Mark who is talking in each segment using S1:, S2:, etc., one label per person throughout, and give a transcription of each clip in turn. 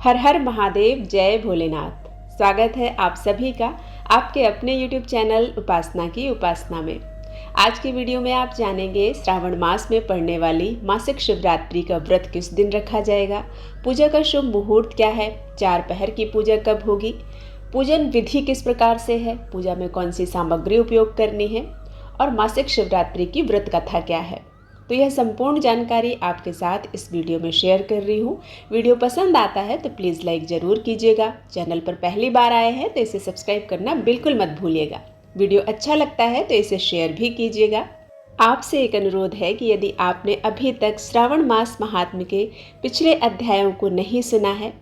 S1: हर हर महादेव, जय भोलेनाथ। स्वागत है आप सभी का आपके अपने YouTube चैनल उपासना की उपासना में। आज की वीडियो में आप जानेंगे श्रावण मास में पड़ने वाली मासिक शिवरात्रि का व्रत किस दिन रखा जाएगा, पूजा का शुभ मुहूर्त क्या है, 4 पहर की पूजा कब होगी, पूजन विधि किस प्रकार से है, पूजा में कौन सी सामग्री उपयोग करनी है और मासिक शिवरात्रि की व्रत कथा क्या है। तो यह संपूर्ण जानकारी आपके साथ इस वीडियो में शेयर कर रही हूँ। वीडियो पसंद आता है तो प्लीज़ लाइक ज़रूर कीजिएगा। चैनल पर पहली बार आए हैं तो इसे सब्सक्राइब करना बिल्कुल मत भूलिएगा। वीडियो अच्छा लगता है तो इसे शेयर भी कीजिएगा। आपसे एक अनुरोध है कि यदि आपने अभी तक श्रावण मास महात्म्य के पिछले अध्यायों को नहीं सुना है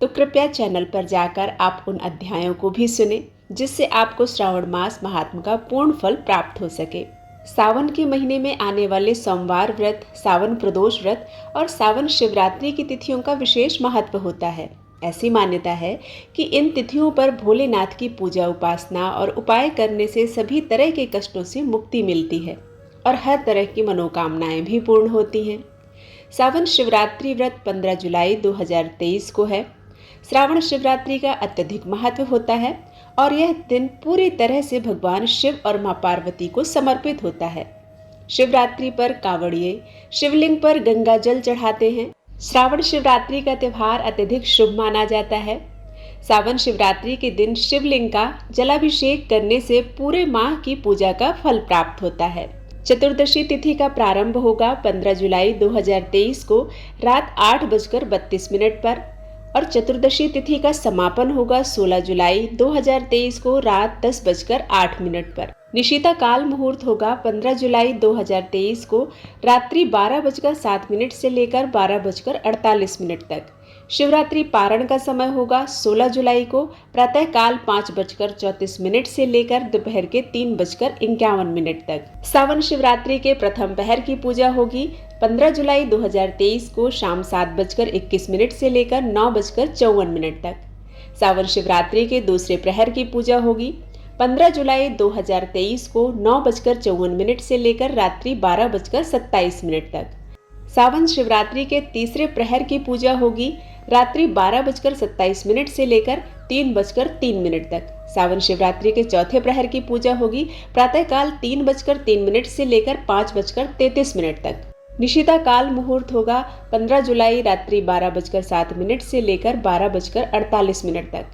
S1: तो कृपया चैनल पर जाकर आप उन अध्यायों को भी सुने, जिससे आपको श्रावण मास महात्म्य का पूर्ण फल प्राप्त हो सके। सावन के महीने में आने वाले सोमवार व्रत, सावन प्रदोष व्रत और सावन शिवरात्रि की तिथियों का विशेष महत्व होता है। ऐसी मान्यता है कि इन तिथियों पर भोलेनाथ की पूजा उपासना और उपाय करने से सभी तरह के कष्टों से मुक्ति मिलती है और हर तरह की मनोकामनाएं भी पूर्ण होती हैं। सावन शिवरात्रि व्रत 15 जुलाई 2023 को है। श्रावण शिवरात्रि का अत्यधिक महत्व होता है और यह दिन पूरी तरह से भगवान शिव और मां पार्वती को समर्पित होता है। शिवरात्रि पर कांवड़िए शिवलिंग पर गंगा जल चढ़ाते हैं। श्रावण शिवरात्रि का त्यौहार अत्यधिक शुभ माना जाता है। सावन शिवरात्रि के दिन शिवलिंग का जलाभिषेक करने से पूरे माह की पूजा का फल प्राप्त होता है। चतुर्दशी तिथि का प्रारंभ होगा 15 जुलाई 2023 को रात 8:32 पर और चतुर्दशी तिथि का समापन होगा 16 जुलाई 2023 को रात 10:08 पर। निशिता काल मुहूर्त होगा 15 जुलाई 2023 को रात्रि 12:07 से लेकर 12:48 तक। शिवरात्रि पारण का समय होगा 16 जुलाई को प्रातः काल 5:34 से लेकर दोपहर के 3:51 तक। सावन शिवरात्रि के प्रथम पहर की पूजा होगी 15 जुलाई 2023 को शाम 7:21 से लेकर 9:54 तक। सावन शिवरात्रि के दूसरे प्रहर की पूजा होगी 15 जुलाई 2023 को 9:54 से लेकर रात्रि 12:27 तक। सावन शिवरात्रि के तीसरे प्रहर की पूजा होगी रात्रि 12:27 से लेकर 3:03 तक। सावन शिवरात्रि के चौथे प्रहर की पूजा होगी प्रातःकाल 3:03 से लेकर 5:33 तक। निशिता काल मुहूर्त होगा 15 जुलाई रात्रि 12:07 से लेकर 12:48 तक।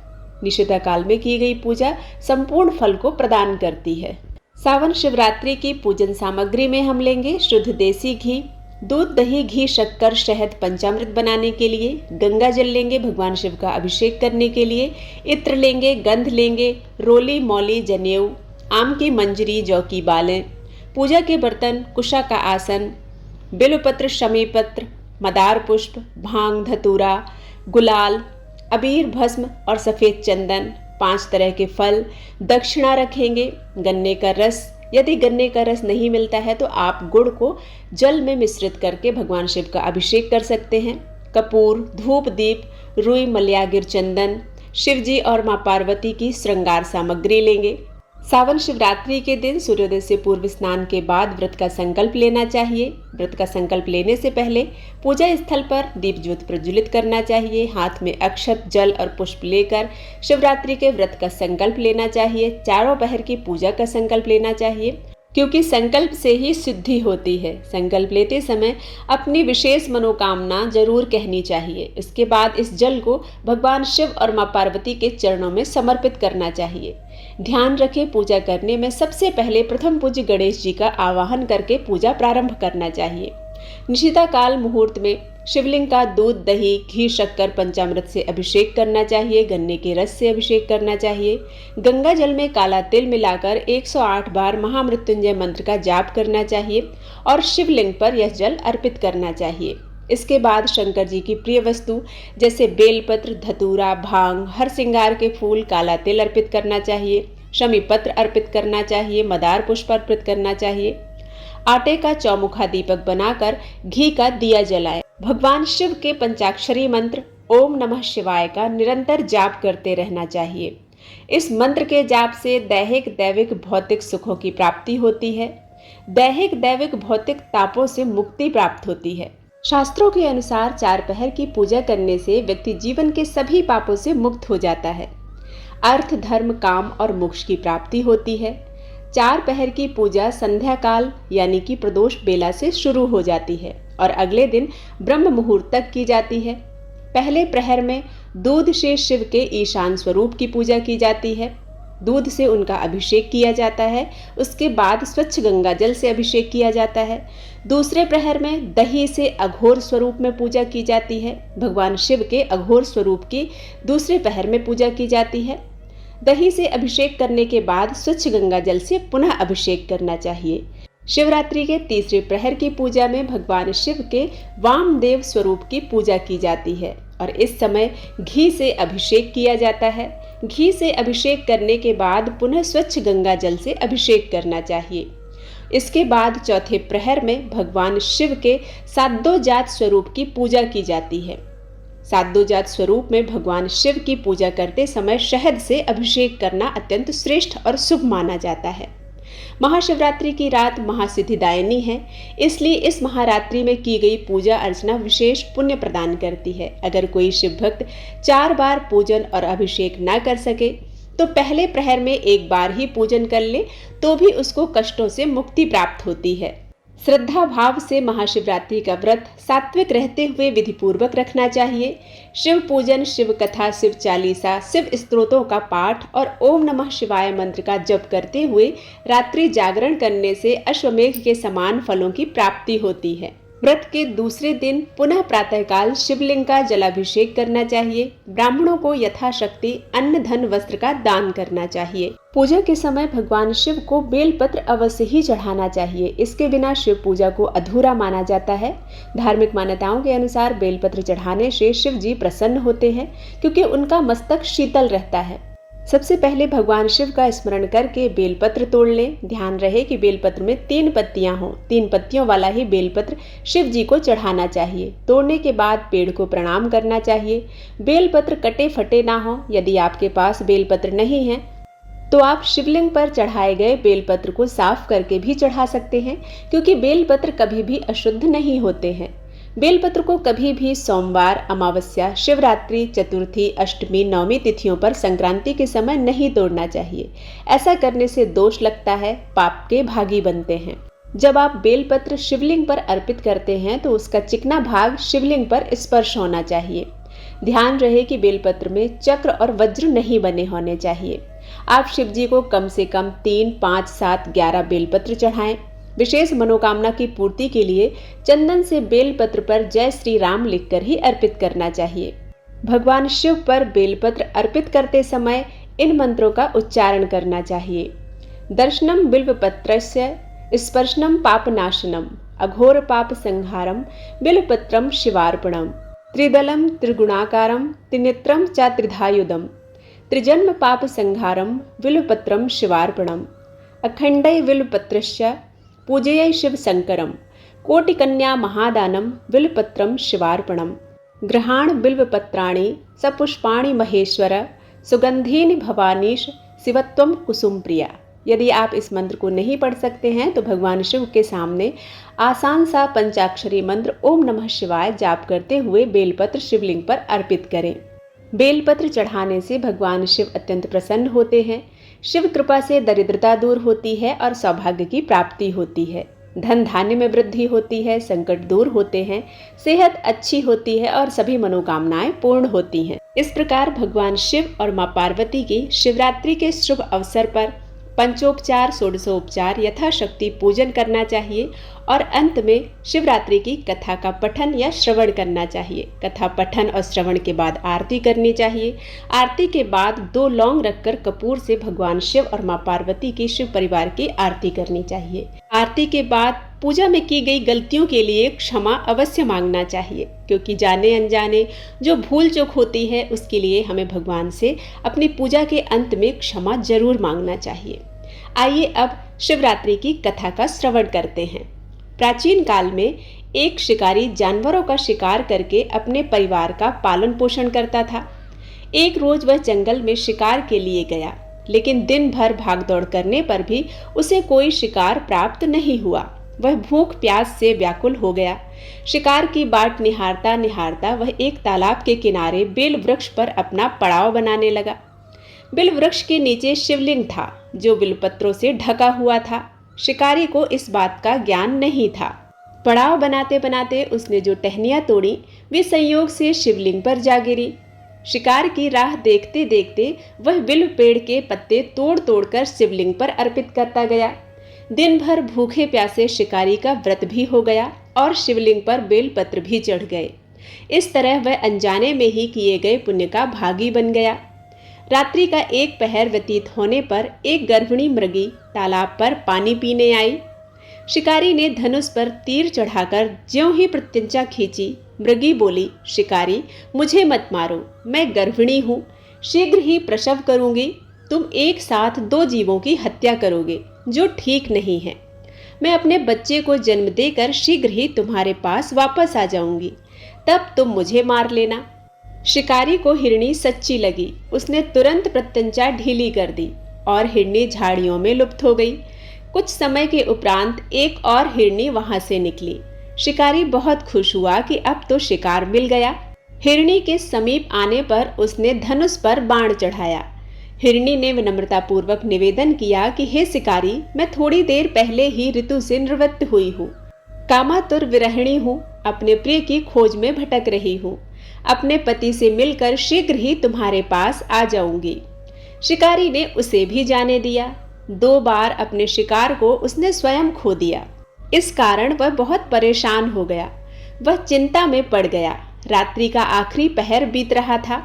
S1: निशिता काल में की गई पूजा संपूर्ण फल को प्रदान करती है। सावन शिवरात्रि की पूजन सामग्री में हम लेंगे शुद्ध देसी घी, दूध, दही, घी, शक्कर, शहद पंचामृत बनाने के लिए, गंगा जल लेंगे भगवान शिव का अभिषेक करने के लिए, इत्र लेंगे, गंध लेंगे, रोली, मौली, जनेऊ, आम की मंजरी, जौ की बालें, पूजा के बर्तन, कुशा का आसन, बिल्वपत्र, शमी पत्र, मदार पुष्प, भांग, धतूरा, गुलाल, अबीर, भस्म और सफ़ेद चंदन, 5 तरह के फल, दक्षिणा रखेंगे, गन्ने का रस। यदि गन्ने का रस नहीं मिलता है तो आप गुड़ को जल में मिश्रित करके भगवान शिव का अभिषेक कर सकते हैं। कपूर, धूप, दीप, रुई, मलयागिर, चंदन, शिवजी और मां पार्वती की श्रृंगार सामग्री लेंगे। सावन शिवरात्रि के दिन सूर्योदय से पूर्व स्नान के बाद व्रत का संकल्प लेना चाहिए। व्रत का संकल्प लेने से पहले पूजा स्थल पर दीप ज्योत प्रज्वलित करना चाहिए। हाथ में अक्षत, जल और पुष्प लेकर शिवरात्रि के व्रत का संकल्प लेना चाहिए। चारों पहर की पूजा का संकल्प लेना चाहिए, क्योंकि संकल्प से ही सिद्धि होती है। संकल्प लेते समय अपनी विशेष मनोकामना जरूर कहनी चाहिए। इसके बाद इस जल को भगवान शिव और मां पार्वती के चरणों में समर्पित करना चाहिए। ध्यान रखें, पूजा करने में सबसे पहले प्रथम पूज्य गणेश जी का आवाहन करके पूजा प्रारंभ करना चाहिए। निशिता काल मुहूर्त में शिवलिंग का दूध, दही, घी, शक्कर पंचामृत से अभिषेक करना चाहिए। गन्ने के रस से अभिषेक करना चाहिए। गंगा जल में काला तिल मिलाकर 108 बार महामृत्युंजय मंत्र का जाप करना चाहिए और शिवलिंग पर यह जल अर्पित करना चाहिए। इसके बाद शंकर जी की प्रिय वस्तु जैसे बेलपत्र, धतूरा, भांग, हर श्रृंगार के फूल, काला तिल अर्पित करना चाहिए। शमी पत्र अर्पित करना चाहिए। मदार पुष्प अर्पित करना चाहिए। आटे का चौमुखा दीपक बनाकर घी का दिया जलाएं। भगवान शिव के पंचाक्षरी मंत्र ओम नमः शिवाय का निरंतर जाप करते रहना चाहिए। इस मंत्र के जाप से दैहिक, दैविक, भौतिक सुखों की प्राप्ति होती है। दैहिक, दैविक, भौतिक तापों से मुक्ति प्राप्त होती है। शास्त्रों के अनुसार 4 पहर की पूजा करने से व्यक्ति जीवन के सभी पापों से मुक्त हो जाता है। अर्थ, धर्म, काम और मोक्ष की प्राप्ति होती है। 4 पहर की पूजा संध्या काल यानी कि प्रदोष बेला से शुरू हो जाती है और अगले दिन ब्रह्म मुहूर्त तक की जाती है। पहले प्रहर में दूध से शिव के ईशान स्वरूप की पूजा की जाती है। दूध से उनका अभिषेक किया जाता है। उसके बाद स्वच्छ गंगा जल से अभिषेक किया जाता है। दूसरे प्रहर में दही से अघोर स्वरूप में पूजा की जाती है। भगवान शिव के अघोर स्वरूप की दूसरे प्रहर में पूजा की जाती है। दही से अभिषेक करने के बाद स्वच्छ गंगा जल से पुनः अभिषेक करना चाहिए। शिवरात्रि के तीसरे प्रहर की पूजा में भगवान शिव के वामदेव स्वरूप की पूजा की जाती है और इस समय घी से अभिषेक किया जाता है। घी से अभिषेक करने के बाद पुनः स्वच्छ गंगा जल से अभिषेक करना चाहिए। इसके बाद चौथे प्रहर में भगवान शिव के साद्दोजात स्वरूप की पूजा की जाती है। साद्दोजात स्वरूप में भगवान शिव की पूजा करते समय शहद से अभिषेक करना अत्यंत श्रेष्ठ और शुभ माना जाता है। महाशिवरात्रि की रात महासिद्धिदायिनी है, इसलिए इस महारात्रि में की गई पूजा अर्चना विशेष पुण्य प्रदान करती है। अगर कोई शिव भक्त 4 बार पूजन और अभिषेक न कर सके तो पहले प्रहर में 1 बार ही पूजन कर ले तो भी उसको कष्टों से मुक्ति प्राप्त होती है। श्रद्धा भाव से महाशिवरात्रि का व्रत सात्विक रहते हुए विधिपूर्वक रखना चाहिए। शिव पूजन, शिव कथा, शिव चालीसा, शिव स्तोत्रों का पाठ और ओम नमः शिवाय मंत्र का जप करते हुए रात्रि जागरण करने से अश्वमेघ के समान फलों की प्राप्ति होती है। व्रत के दूसरे दिन पुनः प्रातःकाल शिवलिंग का जलाभिषेक करना चाहिए। ब्राह्मणों को यथाशक्ति अन्न, धन, वस्त्र का दान करना चाहिए। पूजा के समय भगवान शिव को बेलपत्र अवश्य ही चढ़ाना चाहिए। इसके बिना शिव पूजा को अधूरा माना जाता है। धार्मिक मान्यताओं के अनुसार बेलपत्र चढ़ाने से शिव जी प्रसन्न होते हैं क्योंकि उनका मस्तक शीतल रहता है। सबसे पहले भगवान शिव का स्मरण करके बेलपत्र तोड़ लें। ध्यान रहे कि बेलपत्र में 3 पत्तियां हों। 3 पत्तियों वाला ही बेलपत्र शिव जी को चढ़ाना चाहिए। तोड़ने के बाद पेड़ को प्रणाम करना चाहिए। बेलपत्र कटे फटे ना हो। यदि आपके पास बेलपत्र नहीं है तो आप शिवलिंग पर चढ़ाए गए बेलपत्र को साफ करके भी चढ़ा सकते हैं क्योंकि बेलपत्र कभी भी अशुद्ध नहीं होते हैं। बेलपत्र को कभी भी सोमवार, अमावस्या, शिवरात्रि, चतुर्थी, अष्टमी, नवमी तिथियों पर संक्रांति के समय नहीं तोड़ना चाहिए। ऐसा करने से दोष लगता है, पाप के भागी बनते हैं। जब आप बेलपत्र शिवलिंग पर अर्पित करते हैं तो उसका चिकना भाग शिवलिंग पर स्पर्श होना चाहिए। ध्यान रहे कि बेलपत्र में चक्र और वज्र नहीं बने होने चाहिए। आप शिवजी को कम से कम 3, 5, 7, 11 बेलपत्र चढ़ाएं। विशेष मनोकामना की पूर्ति के लिए चंदन से बेलपत्र पर जय श्री राम लिखकर ही अर्पित करना चाहिए। भगवान शिव पर बेलपत्र अर्पित करते समय इन मंत्रों का उच्चारण करना चाहिए। दर्शनम बिल्वपत्रस्य स्पर्शनम पापनाशनम अघोर पाप संहारम बिल्वपत्रम शिवार्पणम त्रिदलम त्रिगुणाकारम त्रिनेत्रम च त्रिधायुधम त्रिजन्म पाप संहारम बिल्वपत्रम शिवार्पणम अखंडै बिल्वपत्रस्य पूजयै शिव शंकरम कोटिकन्या महादानम बिल्वपत्रम शिवार्पणम गृहाण बिल्वपत्राणि सपुष्पाणि महेश्वर सुगंधीनि भवानीश शिवत्वम कुसुम प्रिया। यदि आप इस मंत्र को नहीं पढ़ सकते हैं तो भगवान शिव के सामने आसान सा पंचाक्षरी मंत्र ओम नमः शिवाय जाप करते हुए बेलपत्र शिवलिंग पर अर्पित करें। बेलपत्र चढ़ाने से भगवान शिव अत्यंत प्रसन्न होते हैं। शिव कृपा से दरिद्रता दूर होती है और सौभाग्य की प्राप्ति होती है। धन धान्य में वृद्धि होती है, संकट दूर होते हैं, सेहत अच्छी होती है और सभी मनोकामनाएं पूर्ण होती हैं। इस प्रकार भगवान शिव और मां पार्वती की शिवरात्रि के शुभ अवसर पर पंचोपचार, षोडशोपचार यथाशक्ति पूजन करना चाहिए और अंत में शिवरात्रि की कथा का पठन या श्रवण करना चाहिए। कथा पठन और श्रवण के बाद आरती करनी चाहिए। आरती के बाद 2 लौंग रखकर कपूर से भगवान शिव और मां पार्वती की शिव परिवार की आरती करनी चाहिए। आरती के बाद पूजा में की गई गलतियों के लिए क्षमा अवश्य मांगना चाहिए क्योंकि जाने अनजाने जो भूल चूक होती है उसके लिए हमें भगवान से अपनी पूजा के अंत में क्षमा जरूर मांगना चाहिए। आइए अब शिवरात्रि की कथा का श्रवण करते हैं। प्राचीन काल में एक शिकारी जानवरों का शिकार करके अपने परिवार का पालन पोषण करता था। एक रोज वह जंगल में शिकार के लिए गया, लेकिन दिन भर भागदौड़ करने पर भी उसे कोई शिकार प्राप्त नहीं हुआ। वह भूख प्यास से व्याकुल हो गया। शिकार की बाट निहारता निहारता वह एक तालाब के किनारे बेल वृक्ष पर अपना पड़ाव बनाने लगा। बेल वृक्ष के नीचे शिवलिंग था जो बिलपत्रों से ढका हुआ था। शिकारी को इस बात का ज्ञान नहीं था। पड़ाव बनाते बनाते उसने जो टहनियाँ तोड़ी वे संयोग से शिवलिंग पर जा गिरी। शिकार की राह देखते देखते वह बिल्व पेड़ के पत्ते तोड़ तोड़ कर शिवलिंग पर अर्पित करता गया। दिन भर भूखे प्यासे शिकारी का व्रत भी हो गया और शिवलिंग पर बेलपत्र भी चढ़ गए। इस तरह वह अनजाने में ही किए गए पुण्य का भागी बन गया। रात्रि का एक पहर व्यतीत होने पर एक गर्भिणी मृगी तालाब पर पानी पीने आई। शिकारी ने धनुष पर तीर चढ़ाकर ज्यों ही प्रत्यंचा खींची, मृगी बोली, शिकारी मुझे मत मारो, मैं गर्भिणी हूँ, शीघ्र ही प्रसव करूंगी। तुम एक साथ 2 जीवों की हत्या करोगे जो ठीक नहीं है। मैं अपने बच्चे को जन्म देकर शीघ्र ही तुम्हारे पास वापस आ जाऊंगी, तब तुम मुझे मार लेना। शिकारी को हिरणी सच्ची लगी। उसने तुरंत प्रत्यंचा ढीली कर दी और हिरणी झाड़ियों में लुप्त हो गई। कुछ समय के उपरांत एक और हिरणी वहां से निकली। शिकारी बहुत खुश हुआ कि अब तो शिकार मिल गया। हिरणी के समीप आने पर उसने धनुष पर बाण चढ़ाया। हिरणी ने विनम्रतापूर्वक निवेदन किया कि हे शिकारी, मैं थोड़ी देर पहले ही ऋतु से निवृत्त हुई हूँ, कामातुर विरहिणी हूँ, अपने प्रिय की खोज में भटक रही हूँ। अपने पति से मिलकर शीघ्र ही तुम्हारे पास आ जाऊंगी। शिकारी ने उसे भी जाने दिया। 2 बार अपने शिकार को उसने स्वयं खो दिया। इस कारण वह बहुत परेशान हो गया। वह चिंता में पड़ गया। रात्रि का आखिरी पहर बीत रहा था।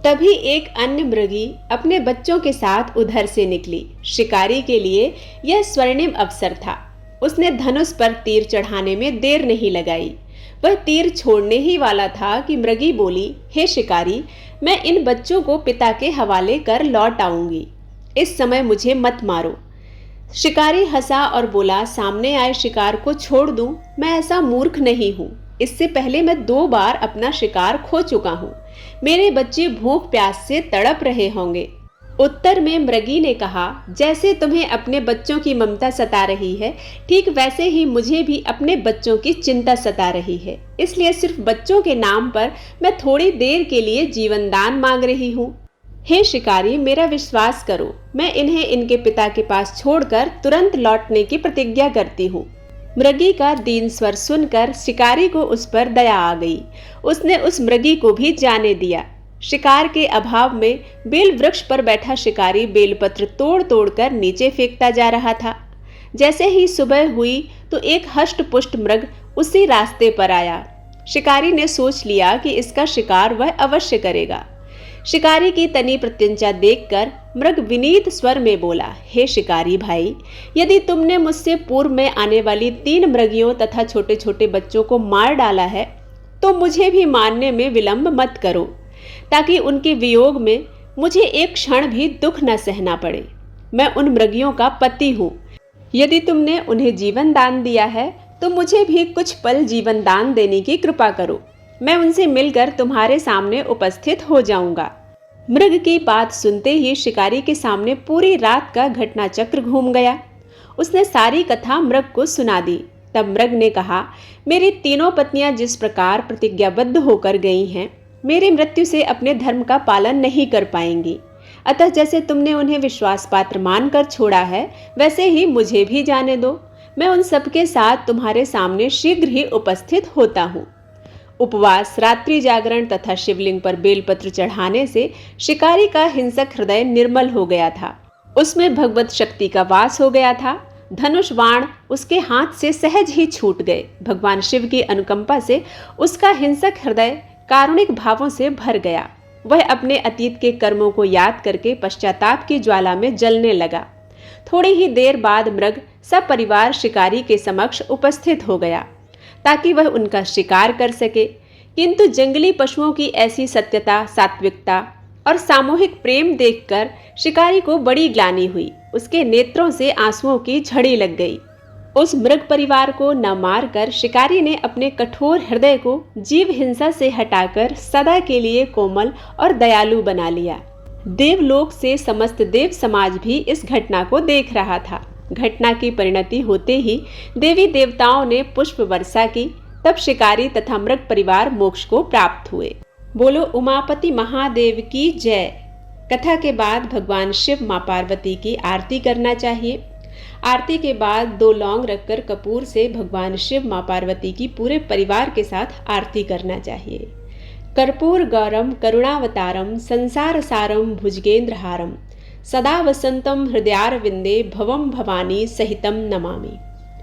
S1: तभी एक अन्य मृगी अपने बच्चों के साथ उधर से निकली। शिकारी के लिए यह स्वर्णिम अवसर था। उसने धनुष पर तीर चढ़ाने में देर नहीं लगाई। वह तीर छोड़ने ही वाला था कि मृगी बोली, हे शिकारी, मैं इन बच्चों को पिता के हवाले कर लौट आऊंगी। इस समय मुझे मत मारो। शिकारी हंसा और बोला, सामने आए शिकार को छोड़ दूं? मैं ऐसा मूर्ख नहीं हूँ। इससे पहले मैं 2 बार अपना शिकार खो चुका हूँ। मेरे बच्चे भूख प्यास से तड़प रहे होंगे। उत्तर में मृगी ने कहा, जैसे तुम्हें अपने बच्चों की ममता सता रही है, ठीक वैसे ही मुझे भी अपने बच्चों की चिंता सता रही है। इसलिए सिर्फ बच्चों के नाम पर मैं थोड़ी देर के लिए जीवन दान मांग रही हूँ। हे शिकारी, मेरा विश्वास करो, मैं इन्हें इनके पिता के पास छोड़कर तुरंत लौटने की प्रतिज्ञा करती हूँ। मृगी का दीन स्वर सुनकर शिकारी को उस पर दया आ गई। उसने उस मृगी को भी जाने दिया। शिकार के अभाव में बेल वृक्ष पर बैठा शिकारी बेलपत्र तोड़ तोड़ कर नीचे फेंकता जा रहा था। जैसे ही सुबह हुई तो एक हष्ट पुष्ट मृग उसी रास्ते पर आया। शिकारी ने सोच लिया कि इसका शिकार वह अवश्य करेगा। शिकारी की तनी प्रत्यंचा देखकर मृग विनीत स्वर में बोला, हे शिकारी भाई, यदि तुमने मुझसे पूर्व में आने वाली 3 मृगियों तथा छोटे छोटे बच्चों को मार डाला है तो मुझे भी मारने में विलंब मत करो, ताकि उनके वियोग में मुझे एक क्षण भी दुख न सहना पड़े। मैं उन मृगियों का पति हूँ। यदि तुमने उन्हें जीवन दान दिया है तो मुझे भी कुछ पल जीवन दान देने की कृपा करो। मैं उनसे मिलकर तुम्हारे सामने उपस्थित हो जाऊंगा। मृग की बात सुनते ही शिकारी के सामने पूरी रात का घटना चक्र घूम गया। उसने सारी कथा मृग को सुना दी। तब मृग ने कहा, मेरी 3 पत्नियां जिस प्रकार प्रतिज्ञाबद्ध होकर गई हैं, मेरी मृत्यु से अपने धर्म का पालन नहीं कर पाएंगी। अतः जैसे तुमने उन्हें विश्वास पात्र मानकर छोड़ा है, वैसे ही मुझे भी जाने दो। मैं उन सबके साथ तुम्हारे सामने शीघ्र ही उपस्थित होता हूँ। उपवास, रात्रि जागरण तथा शिवलिंग पर बेलपत्र चढ़ाने से शिकारी का हिंसक हृदय निर्मल हो गया था। उसमें भगवत शक्ति का वास हो गया था। धनुष बाण उसके हाथ से सहज ही छूट गए। भगवान शिव की अनुकंपा से उसका हिंसक हृदय कारुणिक भावों से भर गया। वह अपने अतीत के कर्मों को याद करके पश्चाताप की ज्वाला में जलने लगा। थोड़ी ही देर बाद मृग सब परिवार शिकारी के समक्ष उपस्थित हो गया ताकि वह उनका शिकार कर सके। किंतु जंगली पशुओं की ऐसी सत्यता, सात्विकता और सामूहिक प्रेम देखकर शिकारी को बड़ी ग्लानि हुई। उसके नेत्रों से आंसुओं की झड़ी लग गई। उस मृग परिवार को न मारकर शिकारी ने अपने कठोर हृदय को जीव हिंसा से हटाकर सदा के लिए कोमल और दयालु बना लिया। देवलोक से समस्त देव समाज भी इस घटना को देख रहा था। घटना की परिणति होते ही देवी देवताओं ने पुष्प वर्षा की, तब शिकारी तथा मृग परिवार मोक्ष को प्राप्त हुए। बोलो उमापति महादेव की जय। कथा के बाद भगवान शिव मां पार्वती की आरती करना चाहिए। आरती के बाद 2 लौंग रखकर कपूर से भगवान शिव मां पार्वती की पूरे परिवार के साथ आरती करना चाहिए। कर्पूर गौरम करुणावतारम संसार सारम भुजगेंद्रहारम सदा वसंतम हृदयारविंदे भवम भवानी सहितम नमामि।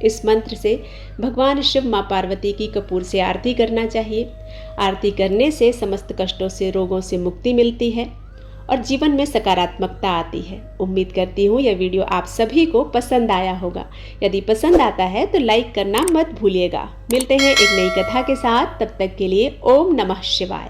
S1: इस मंत्र से भगवान शिव मां पार्वती की कपूर से आरती करना चाहिए। आरती करने से समस्त कष्टों से, रोगों से मुक्ति मिलती है और जीवन में सकारात्मकता आती है। उम्मीद करती हूँ यह वीडियो आप सभी को पसंद आया होगा। यदि पसंद आता है तो लाइक करना मत भूलिएगा। मिलते हैं एक नई कथा के साथ, तब तक के लिए ओम नमः शिवाय।